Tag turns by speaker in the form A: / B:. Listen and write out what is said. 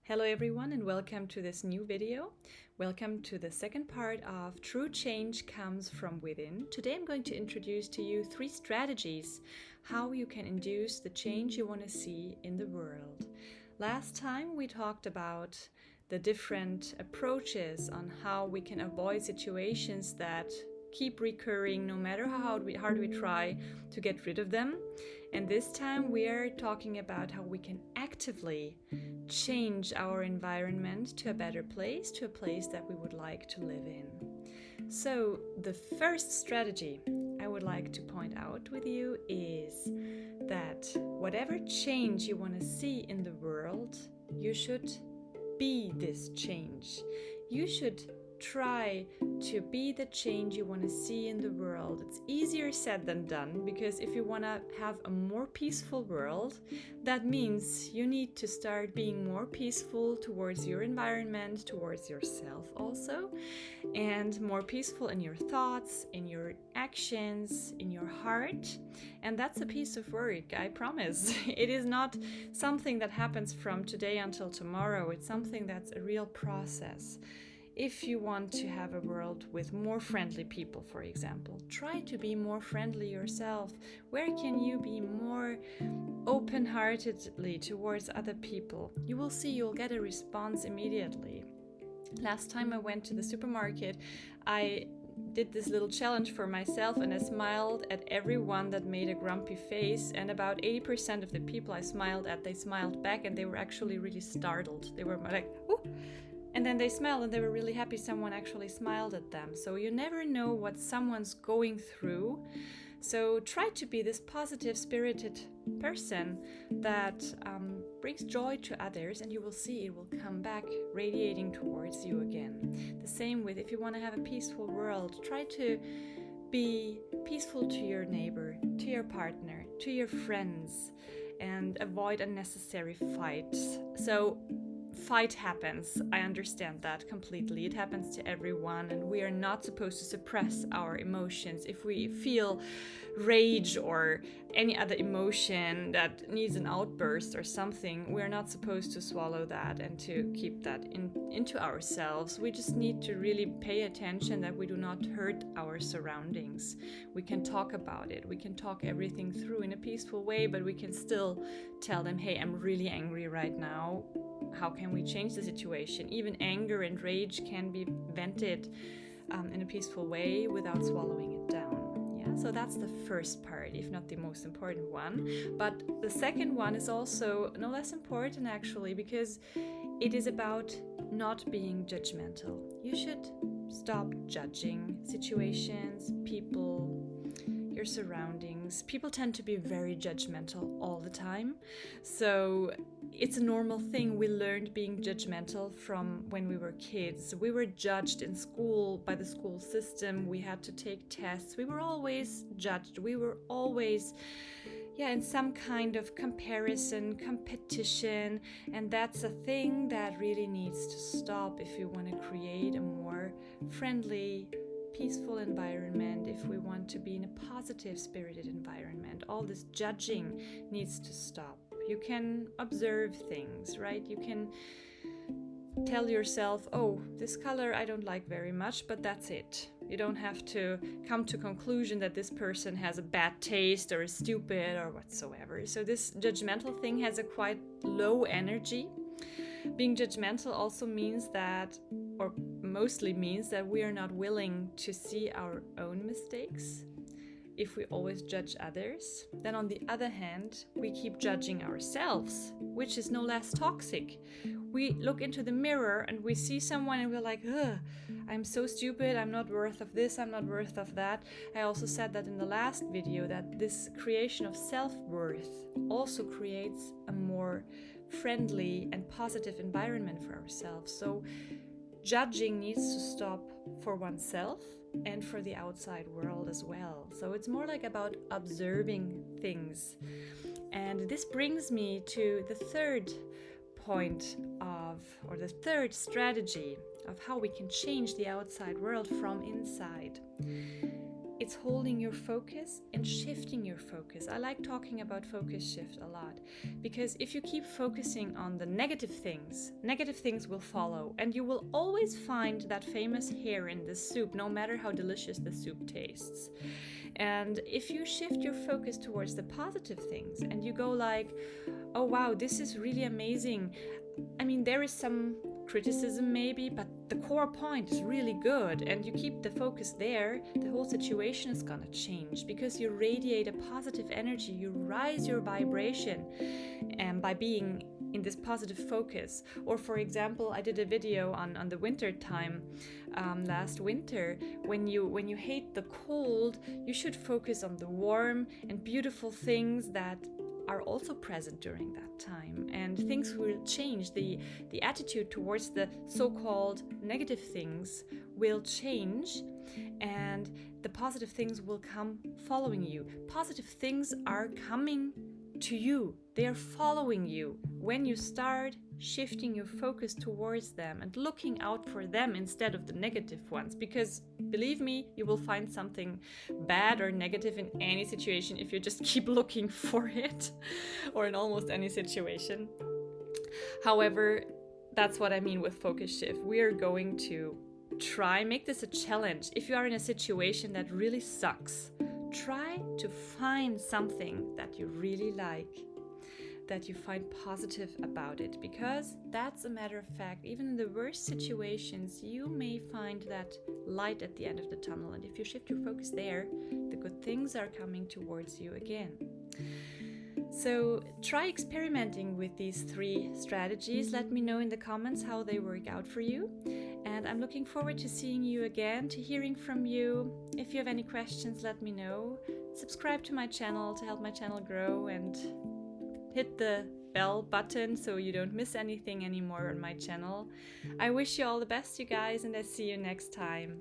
A: Hello everyone and welcome to this new video. Welcome to the second part of True Change Comes From Within. Today I'm going to introduce to you 3 strategies how you can induce the change you want to see in the world. Last time we talked about the different approaches on how we can avoid situations that keep recurring no matter how hard we try to get rid of them. And this time we are talking about how we can actively change our environment to a better place, to a place that we would like to live in. So the first strategy I would like to point out with you is that whatever change you want to see in the world, you should be this change. You should try to be the change you want to see in the world. It's easier said than done, because if you want to have a more peaceful world, that means you need to start being more peaceful towards your environment, towards yourself also, and more peaceful in your thoughts, in your actions, in your heart. And that's a piece of work, I promise. It is not something that happens from today until tomorrow. It's something that's a real process. If you want to have a world with more friendly people, for example, try to be more friendly yourself. Where can you be more open-heartedly towards other people? You will see you'll get a response immediately. Last time I went to the supermarket, I did this little challenge for myself and I smiled at everyone that made a grumpy face, and about 80% of the people I smiled at, they smiled back and they were actually really startled. They were like, ooh! And then they smiled and they were really happy someone actually smiled at them. So you never know what someone's going through. So try to be this positive spirited person that brings joy to others, and you will see it will come back radiating towards you again. The same with if you want to have a peaceful world, try to be peaceful to your neighbor, to your partner, to your friends, and avoid unnecessary fights. So fight happens. I understand that completely. It happens to everyone, and we are not supposed to suppress our emotions. If we feel rage or any other emotion that needs an outburst or something, we're not supposed to swallow that and to keep that into ourselves. We just need to really pay attention that we do not hurt our surroundings. We can talk about it. We can talk everything through in a peaceful way, but we can still tell them, hey, I'm really angry right now. How can we change the situation? Even anger and rage can be vented in a peaceful way without swallowing it down. Yeah, so that's the first part, if not the most important one. But the second one is also no less important, actually, because it is about not being judgmental. You should stop judging situations, people, your surroundings. People tend to be very judgmental all the time. So it's a normal thing. We learned being judgmental from when we were kids. We were judged in school by the school system. We had to take tests. We were always judged. We were always in some kind of comparison, competition, and that's a thing that really needs to stop if you want to create a more friendly, peaceful environment, if we want to be in a positive spirited environment. All this judging needs to stop. You can observe things, right? You can tell yourself, oh, this color I don't like very much, but that's it. You don't have to come to conclusion that this person has a bad taste or is stupid or whatsoever. So this judgmental thing has a quite low energy. Being judgmental also means that, or mostly means that we are not willing to see our own mistakes. If we always judge others, then on the other hand, we keep judging ourselves, which is no less toxic. We look into the mirror and we see someone and we're like, ugh, I'm so stupid, I'm not worth of this, I'm not worth of that. I also said that in the last video, that this creation of self-worth also creates a more friendly and positive environment for ourselves. So judging needs to stop for oneself and for the outside world as well. So it's more like about observing things. And this brings me to the third point or the third strategy of how we can change the outside world from inside. it's holding your focus and shifting your focus. I like talking about focus shift a lot, because if you keep focusing on the negative things will follow, and you will always find that famous hair in the soup, no matter how delicious the soup tastes. And if you shift your focus towards the positive things and you go like, oh wow, this is really amazing. I mean, there is some criticism maybe, but the core point is really good, and you keep the focus there, the whole situation is gonna change, because you radiate a positive energy, you rise your vibration, and by being in this positive focus. Or for example, I did a video on the winter time last winter. When you hate the cold, you should focus on the warm and beautiful things that are also present during that time, and things will change. The attitude towards the so-called negative things will change, and the positive things will come following you. Positive things are coming to you, they are following you when you start shifting your focus towards them and looking out for them instead of the negative ones. Because believe me, you will find something bad or negative in any situation if you just keep looking for it, or in almost any situation. However, that's what I mean with focus shift. We are going to make this a challenge. If you are in a situation that really sucks, try to find something that you really like, that you find positive about it, because that's a matter of fact. Even in the worst situations, you may find that light at the end of the tunnel, and if you shift your focus there, the good things are coming towards you again. So try experimenting with these 3 strategies. Let me know in the comments how they work out for you, and I'm looking forward to seeing you again, to hearing from you. If you have any questions, let me know. Subscribe to my channel to help my channel grow, and hit the bell button so you don't miss anything anymore on my channel. I wish you all the best, you guys, and I see you next time.